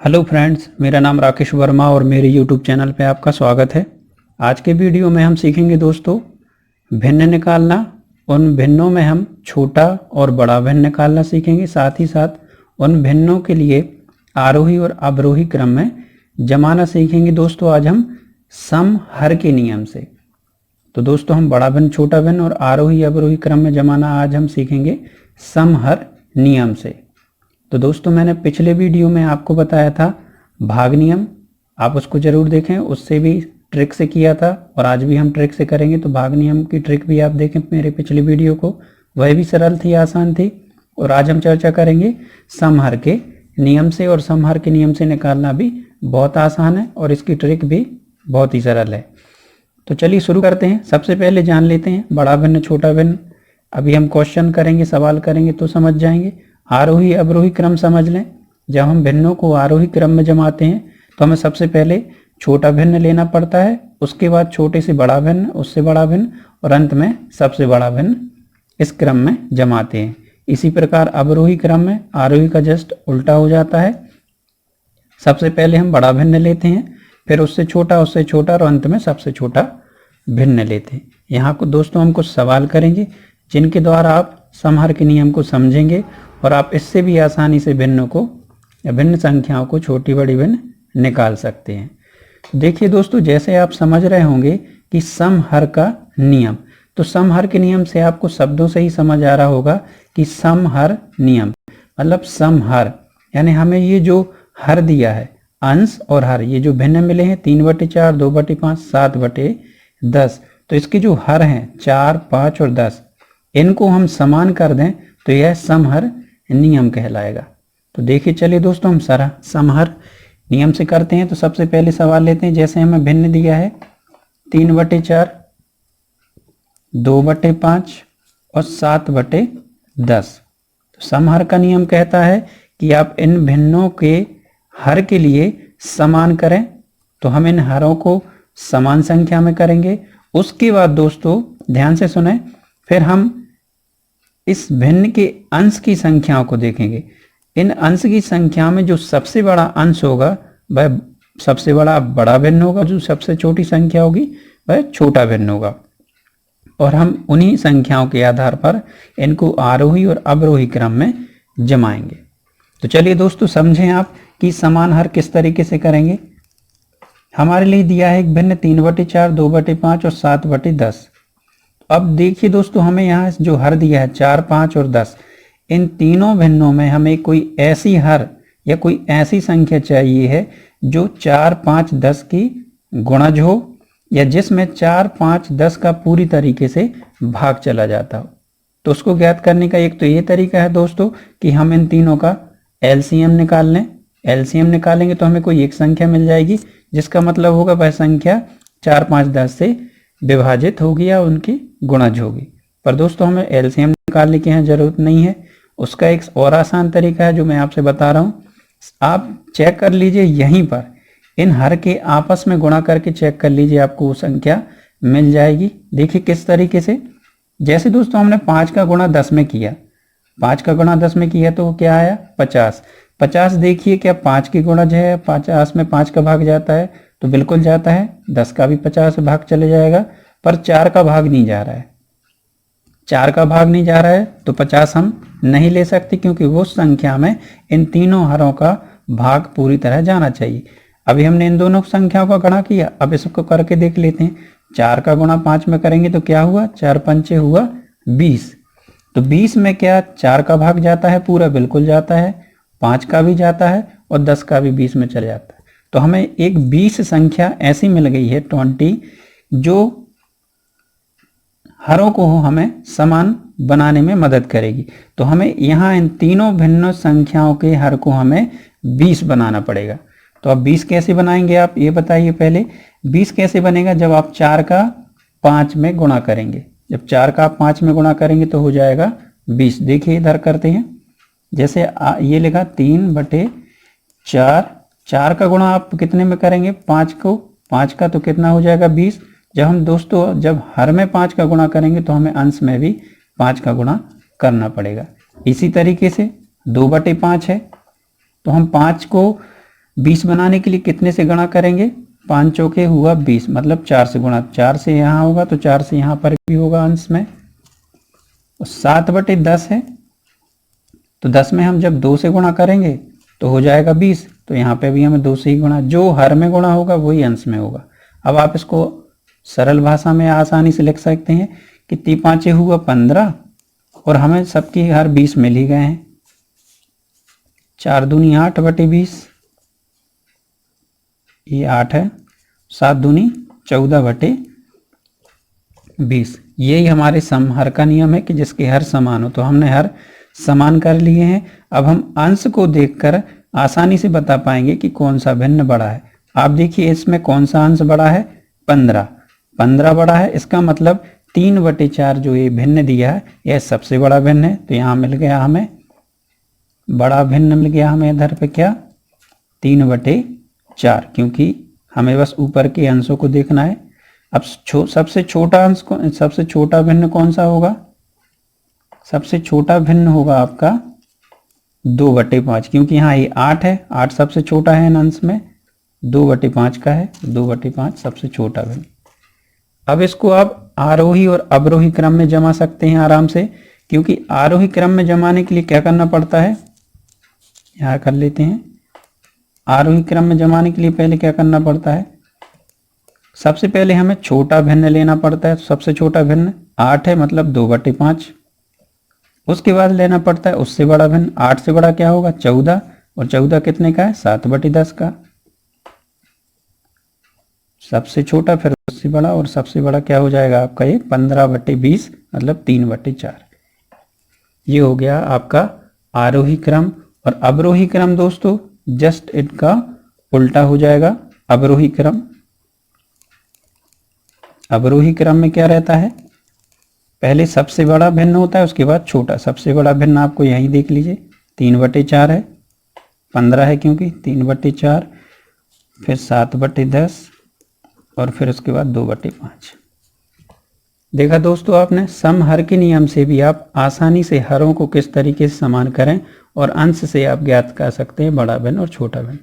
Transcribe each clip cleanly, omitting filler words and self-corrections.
Hello friends, मेरा नाम राकेश वर्मा और मेरे यूट्यूब चैनल पे आपका स्वागत है। आज के वीडियो में हम सीखेंगे दोस्तों भिन्न निकालना। उन भिन्नों में हम छोटा और बड़ा भिन्न निकालना सीखेंगे। साथ ही साथ उन भिन्नों के लिए आरोही और अवरोही क्रम में जमाना सीखेंगे। दोस्तों आज हम सम हर के नियम से, तो दोस्तों हम बड़ा भिन्न, छोटा भिन्न और आरोही अवरोही क्रम में जमाना आज हम सीखेंगे सम हर नियम से। तो दोस्तों मैंने पिछले वीडियो में आपको बताया था भाग नियम, आप उसको जरूर देखें, उससे भी ट्रिक से किया था और आज भी हम ट्रिक से करेंगे। तो भाग नियम की ट्रिक भी आप देखें मेरे पिछले वीडियो को, वह भी सरल थी, आसान थी। और आज हम चर्चा करेंगे समहर के नियम से, और समहर के नियम से निकालना भी बहुत आसान है और इसकी ट्रिक भी बहुत ही सरल है। तो चलिए शुरू करते हैं। सबसे पहले जान लेते हैं बड़ा भिन्न छोटा भिन्न। अभी हम क्वेश्चन करेंगे, सवाल करेंगे तो समझ जाएंगे। आरोही अवरोही क्रम समझ लें। जब हम भिन्नों को आरोही क्रम में जमाते हैं तो हमें सबसे पहले छोटा भिन्न लेना पड़ता है, उसके बाद छोटे से बड़ा भिन्न, उससे बड़ा भिन्न और अंत में सबसे बड़ा भिन्न इस क्रम में जमाते हैं। इसी प्रकार अवरोही क्रम में आरोही का जस्ट उल्टा हो जाता है। सबसे पहले हम बड़ा भिन्न लेते हैं, फिर उससे छोटा और अंत में सबसे छोटा भिन्न लेते हैं। यहाँ को दोस्तों हम कुछ सवाल करेंगे जिनके द्वारा आप समहर के नियम को समझेंगे और आप इससे भी आसानी से भिन्नों को या भिन्न संख्याओं को छोटी बड़ी भिन्न निकाल सकते हैं। देखिए दोस्तों, जैसे आप समझ रहे होंगे कि समहर का नियम, तो समहर के नियम से आपको शब्दों से ही समझ आ रहा होगा कि समहर नियम मतलब समहर, यानी हमें ये जो हर दिया है, अंश और हर, ये जो भिन्न मिले हैं 3/4, 2/5, 7/10, तो इसके जो हर हैं 4, 5 और 10, इनको हम समान कर दें तो यह समहर नियम कहलाएगा। तो देखिए चलिए दोस्तों हम सारा समहर नियम से करते हैं। तो सबसे पहले सवाल लेते हैं। जैसे हमें भिन्न दिया है 3/4, 2/5 और 7/10, तो समहर का नियम कहता है कि आप इन भिन्नों के हर के लिए समान करें। तो हम इन हरों को समान संख्या में करेंगे। उसके बाद दोस्तों ध्यान से सुने, फिर हम इस भिन्न के अंश की संख्याओं को देखेंगे। इन अंश की संख्या में जो सबसे बड़ा अंश होगा वह सबसे बड़ा भिन्न होगा, जो सबसे छोटी संख्या होगी वह छोटा भिन्न होगा। और हम उन्हीं संख्याओं के आधार पर इनको आरोही और अवरोही क्रम में जमाएंगे। तो चलिए दोस्तों समझें आप कि समान हर किस तरीके से करेंगे। हमारे लिए दिया है एक भिन्न 3/4, 2/5 और 7/10। अब देखिए दोस्तों, हमें यहाँ जो हर दिया है 4, 5 और 10, इन तीनों भिन्नों में हमें कोई ऐसी हर या कोई ऐसी संख्या चाहिए है जो 4, 5, 10 की गुणज हो, या जिसमें 4, 5, 10 का पूरी तरीके से भाग चला जाता हो। तो उसको ज्ञात करने का एक तो ये तरीका है दोस्तों कि हम इन तीनों का एलसीएम निकाल लें। एलसीएम निकालेंगे तो हमें कोई एक संख्या मिल जाएगी, जिसका मतलब होगा वह संख्या 4, 5, 10 से विभाजित होगी या उनकी गुणज होगी। पर दोस्तों हमें एलसीएम निकालने की यहाँ जरूरत नहीं है। उसका एक और आसान तरीका है जो मैं आपसे बता रहा हूँ। आप चेक कर लीजिए, यहीं पर इन हर के आपस में गुणा करके चेक कर लीजिए, आपको वो संख्या मिल जाएगी। देखिए किस तरीके से। जैसे दोस्तों हमने 5 का गुणा 10 में किया, 5 का गुणा 10 में किया तो क्या आया 50। 50 देखिए क्या 5 की गुणज है, 50 में 5 का भाग जाता है तो बिल्कुल जाता है, 10 का भी 50 भाग चले जाएगा, पर 4 का भाग नहीं जा रहा है। 4 का भाग नहीं जा रहा है तो 50 हम नहीं ले सकते, क्योंकि वो संख्या में इन तीनों हरों का भाग पूरी तरह जाना चाहिए। अभी हमने इन दोनों संख्याओं का गणा किया, अब इसको करके देख लेते हैं। 4 का गुणा 5 में करेंगे तो क्या हुआ, 4 पंचे हुआ 20। तो 20 में क्या 4 का भाग जाता है, पूरा बिल्कुल जाता है, 5 का भी जाता है और 10 का भी 20 में चले जाता है। तो हमें एक 20 संख्या ऐसी मिल गई है 20, जो हरों को हमें समान बनाने में मदद करेगी। तो हमें यहाँ इन तीनों भिन्न संख्याओं के हर को हमें 20 बनाना पड़ेगा। तो अब 20 कैसे बनाएंगे आप ये बताइए पहले। 20 कैसे बनेगा, जब आप 4 का 5 में गुणा करेंगे। जब 4 का आप 5 में गुणा करेंगे तो हो जाएगा 20। देखिए इधर करते हैं। जैसे ये लिखा 3/4, 4 का गुणा आप कितने में करेंगे, 5 का तो कितना हो जाएगा 20। जब हम दोस्तों जब हर में 5 का गुणा करेंगे तो हमें अंश में भी 5 का गुणा करना पड़ेगा। इसी तरीके से 2/5 है, तो हम 5 को 20 बनाने के लिए कितने से गुणा करेंगे? 5 चौके हुआ 20, मतलब 4 से गुणा, 4 से यहाँ होगा तो 4 से यहाँ पर भी होगा अंश में। 7/10 है, तो 10 में हम जब 2 से गुणा करेंगे तो हो जाएगा 20, तो यहाँ पे भी हमें 2 से ही गुणा, जो हर में गुणा होगा वही अंश में होगा। अब आप इसको सरल भाषा में आसानी से लिख सकते हैं कि 3 5 हुआ 15 और हमें सबकी हर 20 मिल ही गए हैं। 4 दूनी 8/20, ये 8 है। 7 दूनी 14/20। यही हमारे समहर का नियम है कि जिसके हर समान हो। तो हमने हर समान कर लिए हैं। अब हम अंश को देखकर आसानी से बता पाएंगे कि कौन सा भिन्न बड़ा है। आप देखिए इसमें कौन सा अंश बड़ा है? 15। 15 बड़ा है, इसका मतलब 3/4 जो ये भिन्न दिया है यह सबसे बड़ा भिन्न है। तो यहाँ मिल गया हमें बड़ा भिन्न, मिल गया हमें इधर पे क्या? 3/4, क्योंकि हमें बस ऊपर के अंशों को देखना है। अब सबसे छोटा अंश सबसे छोटा भिन्न कौन सा होगा? सबसे छोटा भिन्न होगा आपका 2/5, क्योंकि यहाँ ये 8 है, 8 सबसे छोटा है इन अंश में, 2/5 का है, 2/5 सबसे छोटा भिन्न। अब इसको आप आरोही और अवरोही क्रम में जमा सकते हैं आराम से, क्योंकि आरोही क्रम में जमाने के लिए क्या करना पड़ता है? यहाँ कर लेते हैं। आरोही क्रम में जमाने के लिए पहले क्या करना पड़ता है? सबसे पहले हमें छोटा भिन्न लेना पड़ता है। सबसे छोटा भिन्न 8 है, मतलब 2/5। उसके बाद लेना पड़ता है उससे बड़ा भिन्न। 8 से बड़ा क्या होगा? 14, और 14 कितने का है? 7/10 का। सबसे छोटा फिर उससे बड़ा, और सबसे बड़ा क्या हो जाएगा आपका? ये 15/20, मतलब 3/4। ये हो गया आपका आरोही क्रम। और अवरोही क्रम दोस्तों जस्ट इनका उल्टा हो जाएगा। अवरोही क्रम, अवरोही क्रम में क्या रहता है? पहले सबसे बड़ा भिन्न होता है, उसके बाद छोटा। सबसे बड़ा भिन्न आपको यहीं देख लीजिए, 3/4 है, 15 है क्योंकि 3/4, फिर 7/10, और फिर उसके बाद 2/5। देखा दोस्तों आपने, समहर के नियम से भी आप आसानी से हरों को किस तरीके से समान करें, और अंश से आप ज्ञात कर सकते हैं बड़ा भिन्न और छोटा भिन्न।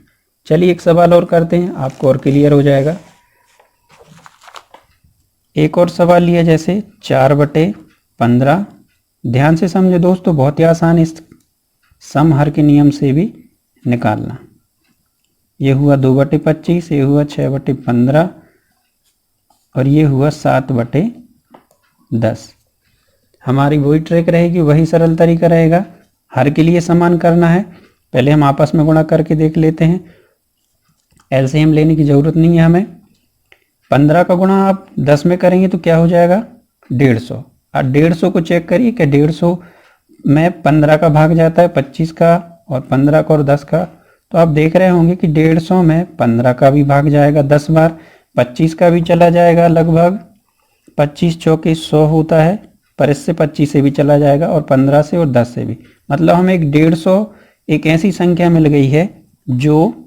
चलिए एक सवाल और करते हैं, आपको और क्लियर हो जाएगा। एक और सवाल लिया जैसे 4/15। ध्यान से समझे दोस्तों, बहुत ही आसान, इस समहर के नियम से भी निकालना। ये हुआ 2/25, ये हुआ 6/15, और ये हुआ 7/10। हमारी वही ट्रिक रहेगी, वही सरल तरीका रहेगा। हर के लिए समान करना है। पहले हम आपस में गुणा करके देख लेते हैं। एलसीएम लेने की जरूरत नहीं है हमें। 15 का गुणा आप 10 में करेंगे तो क्या हो जाएगा? 150। और 150 को चेक करिए कि 150 में 15 का भाग जाता है 25 का, और 15 का और 10 का। तो आप देख रहे होंगे कि 150 में 15 का भी भाग जाएगा 10 बार, 25 का भी चला जाएगा लगभग, 25 चौके 100 होता है, पर इससे 25 से भी चला जाएगा, और 15 से और 10 से भी। मतलब हमें 150 एक ऐसी संख्या मिल गई है जो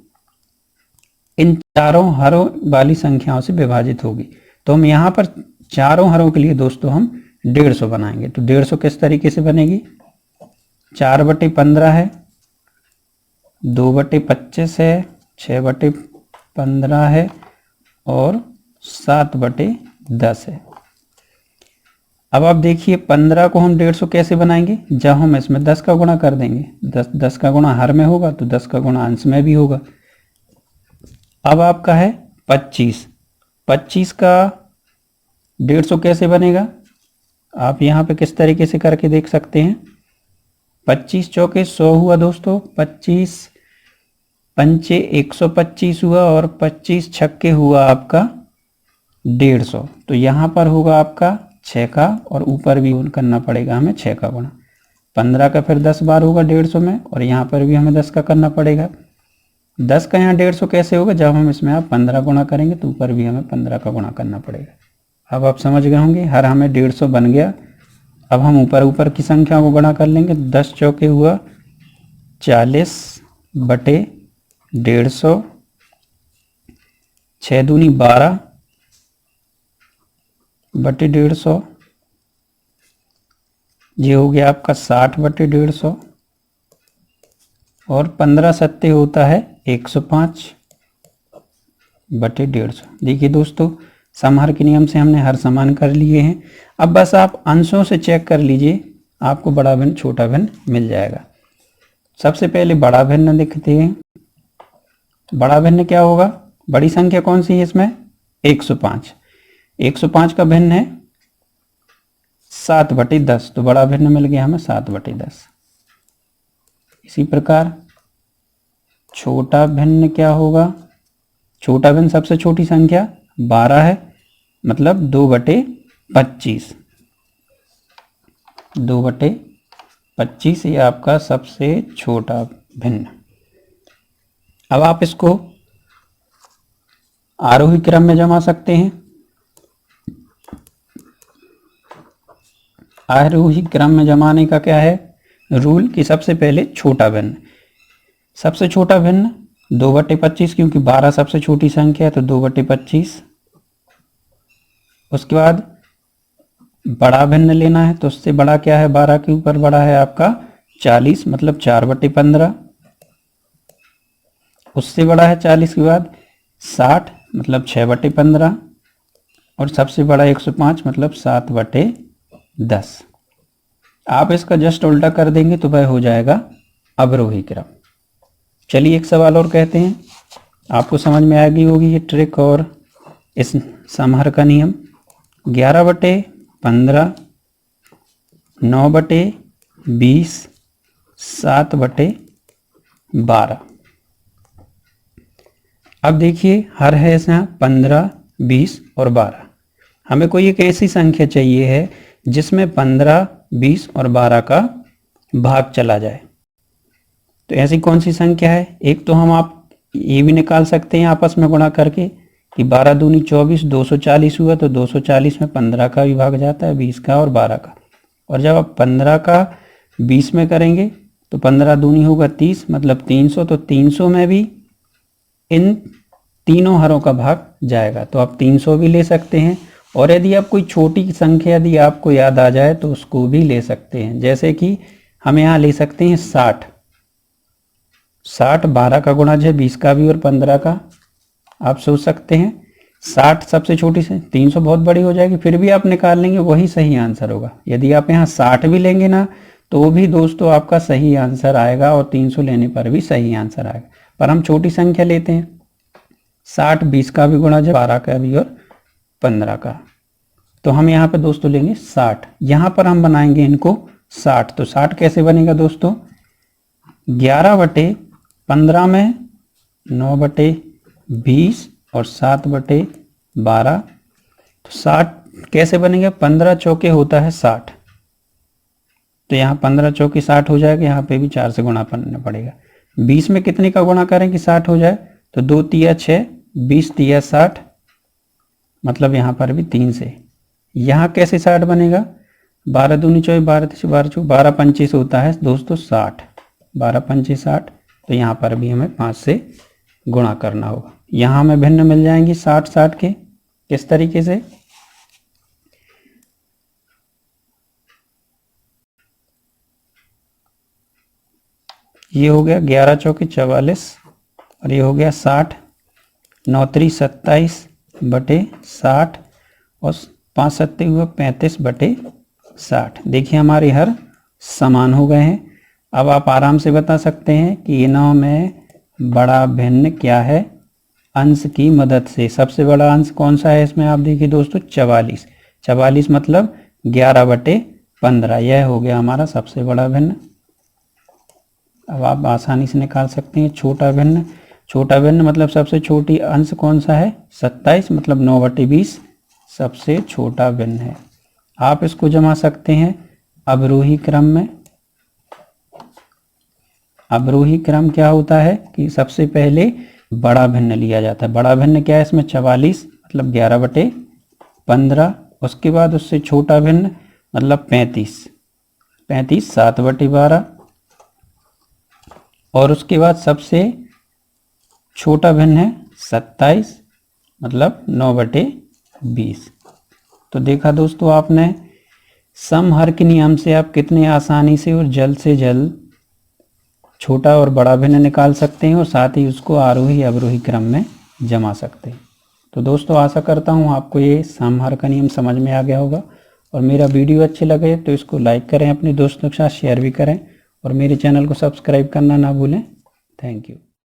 इन चारों हरों वाली संख्याओं से विभाजित होगी। तो हम यहाँ पर चारों हरों के लिए दोस्तों हम 150 बनाएंगे। तो 150 किस तरीके से बनेगी? 4/15 है, 2/25 है, 6/15 है, और 7/10 है। अब आप देखिए 15 को हम 150 कैसे बनाएंगे? जब हम इसमें 10 का गुणा कर देंगे, 10 का गुणा हर में होगा तो 10 का गुणा अंश में भी होगा। अब आपका है 25, 25 का 150 कैसे बनेगा? आप यहाँ पे किस तरीके से करके देख सकते हैं। 25 चौके 100 हुआ दोस्तों, 25 पंचे 125 हुआ, और 25 छक्के हुआ आपका 150। तो यहाँ पर होगा आपका 6 का, और ऊपर भी करना पड़ेगा हमें 6 का गुणा। 15 का फिर 10 बार होगा 150 में, और यहाँ पर भी हमें 10 का करना पड़ेगा। 10 का यहाँ 150 कैसे होगा? जब हम इसमें आप 15 गुणा करेंगे तो ऊपर भी हमें 15 का गुणा करना पड़ेगा। अब आप समझ गए होंगे, हर हमें 150 बन गया। अब हम ऊपर की संख्या को गुणा कर लेंगे। 10 चौके हुआ 40/150, 6 दूनी 12/150, ये हो गया आपका 60/150, और 15 सत्ते होता है 105 बटे 150। देखिए दोस्तों, समहर के नियम से हमने हर समान कर लिए हैं। अब बस आप अंशों से चेक कर लीजिए, आपको बड़ा भिन्न छोटा भिन्न मिल जाएगा। सबसे पहले बड़ा भिन्न लिखते हैं। बड़ा भिन्न क्या होगा? बड़ी संख्या कौन सी है इसमें? 105। 105 का भिन्न है 7 बटे 10, तो बड़ा भिन्न मिल गया हमें 7 बटे 10। इसी प्रकार छोटा भिन्न क्या होगा? छोटा भिन्न सबसे छोटी संख्या 12 है, मतलब 2 बटे 25। 2 बटे 25 ये आपका सबसे छोटा भिन्न। अब आप इसको आरोही क्रम में जमा सकते हैं। आरोही क्रम में जमाने का क्या है रूल कि सबसे पहले छोटा भिन्न। सबसे छोटा भिन्न 2 बटे 25, क्योंकि 12 सबसे छोटी संख्या है तो 2 बटे 25। उसके बाद बड़ा भिन्न लेना है, तो उससे बड़ा क्या है? 12 के ऊपर बड़ा है आपका 40, मतलब 4 बटे 15। उससे बड़ा है 40 के बाद 60, मतलब 6 बटे 15। और सबसे बड़ा 105, मतलब 7 बटे 10। आप इसका जस्ट उल्टा कर देंगे तो वह हो जाएगा अवरोही क्रम। चलिए एक सवाल और कहते हैं, आपको समझ में आ गई होगी ये ट्रिक और इस समहर का नियम। 11 बटे 15, 9 बटे 20, 7 बटे 12। अब देखिए हर है इसमें 15, 20 और 12। हमें कोई एक ऐसी संख्या चाहिए है जिसमें 15, 20 और 12 का भाग चला जाए। तो ऐसी कौन सी संख्या है? एक तो हम आप ये भी निकाल सकते हैं आपस में गुणा करके कि 12 दूनी 24, 240 हुआ, तो 240 में 15 का भी भाग जाता है, 20 का और 12 का। और जब आप 15 का 20 में करेंगे तो 15 दूनी होगा 30, मतलब 300, तो 300 में भी इन तीनों हरों का भाग जाएगा। तो आप 300 भी ले सकते हैं, और यदि आप कोई छोटी संख्या यदि आपको याद आ जाए तो उसको भी ले सकते हैं। जैसे कि हम यहाँ ले सकते हैं 60। 60 12 का गुणज है, 20 का भी और 15 का। आप सोच सकते हैं 60 सबसे छोटी से, 300 बहुत बड़ी हो जाएगी, फिर भी आप निकाल लेंगे वही सही आंसर होगा। यदि आप यहाँ 60 भी लेंगे ना तो भी दोस्तों आपका सही आंसर आएगा, और 300 लेने पर भी सही आंसर आएगा। पर हम छोटी संख्या लेते हैं। 60 20 का भी गुणज है, 12 का भी और 15 का। तो हम यहाँ पे दोस्तों लेंगे 60। यहाँ पर हम बनाएंगे इनको 60। तो 60 कैसे बनेगा दोस्तों? 11 बटे 15 में 9 बटे 20 और 7 बटे 12। तो 60 कैसे बनेगा? 15 चौके होता है 60। तो यहाँ 15 चौके 60 हो जाएगा, यहाँ पे भी 4 से गुणा करना पड़ेगा। 20 में कितने का गुणा करें कि 60 हो जाए? तो 2 तिया 6, 20 तिया 60, मतलब यहाँ पर भी 3 से। यहाँ कैसे 60 बनेगा? 12 दूनी 24, 12 तिया 12, 12 25 होता है दोस्तों 60। 12 पंचे 60, तो यहाँ पर भी हमें 5 से गुणा करना होगा। यहाँ हमें भिन्न मिल जाएंगे 60 60 के। किस तरीके से? ये हो गया 11 चौके 44, और ये हो गया 60, 9 3 27 बटे 60, और 5 7 हुआ 35 बटे 60। देखिए हमारे हर समान हो गए हैं। अब आप आराम से बता सकते हैं कि इनों में बड़ा भिन्न क्या है अंश की मदद से। सबसे बड़ा अंश कौन सा है इसमें? आप देखिए दोस्तों 44। 44 मतलब 11 बटे 15, यह हो गया हमारा सबसे बड़ा भिन्न। अब आप आसानी से निकाल सकते हैं छोटा भिन्न। छोटा भिन्न मतलब सबसे छोटी अंश कौन सा है? 27, मतलब 9 बटे 20 सबसे छोटा भिन्न है। आप इसको जमा सकते हैं अवरोही क्रम में। अवरोही क्रम क्या होता है कि सबसे पहले बड़ा भिन्न लिया जाता है। बड़ा भिन्न क्या है इसमें? 44, मतलब 11 बटे 15। उसके बाद उससे छोटा भिन्न मतलब 35, 35 7 बटे 12। और उसके बाद सबसे छोटा भिन्न है 27, मतलब 9 बटे 20। तो देखा दोस्तों आपने, समहर के नियम से आप कितने आसानी से और जल्द से जल्द छोटा और बड़ा भिन्न निकाल सकते हैं और साथ ही उसको आरोही अवरोही क्रम में जमा सकते हैं। तो दोस्तों आशा करता हूँ आपको ये समहार का नियम समझ में आ गया होगा, और मेरा वीडियो अच्छे लगे तो इसको लाइक करें, अपने दोस्तों के साथ शेयर भी करें और मेरे चैनल को सब्सक्राइब करना ना भूलें। Thank you.